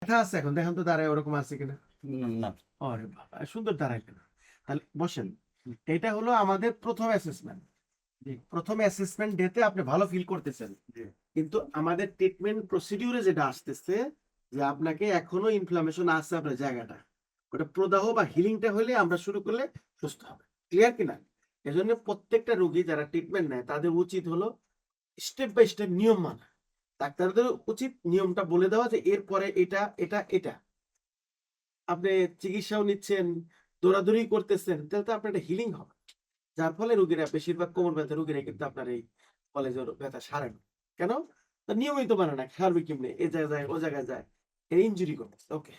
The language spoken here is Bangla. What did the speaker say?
ব্যথা আছে এখন, দেখেন তো দাঁড়ায় ওরকম আছে কিনা। না। আরে বাবা, সুন্দর দাঁড়াইলেন। তাহলে বসেন। এটা হলো আমাদের প্রথম অ্যাসেসমেন্ট। প্রথম অ্যাসেসমেন্ট ডেতে আপনি ভালো ফিল করতেছেন, কিন্তু আমাদের ট্রিটমেন্ট প্রসিডিউরে যেটা আসতেছে যে আপনাকে এখনো ইনফ্লামেশন আছে আপনার জায়গাটা, ওটা প্রদাহ বা হিলিংটা হলে আমরা শুরু করলে সুস্থ হবে। ক্লিয়ার কিনা? এজন্য প্রত্যেকটা রোগী যারা ট্রিটমেন্ট নেয় তাদের উচিত হলো স্টেপ বাই স্টেপ নিয়ম মানা। ডাক্তারদের উচিত নিয়মটা বলে দেওয়া যে এরপরে এটা এটা এটা। আপনি চিকিৎসাও নিচ্ছেন, দৌড়াদৌড়ি করতেছেন, তাহলে তো আপনার একটা হিলিং হবে, যার ফলে রোগীরা, বেশিরভাগ কোমর ব্যথা রোগীরা কিন্তু আপনার এই কলেজের ব্যথা সারে না। কেন? তো নিয়মিত মানে না, সারবে কেমনে, এ জায়গায় যায় ও জায়গায় যায়, এর ইনজুরি করতেছে। ওকে।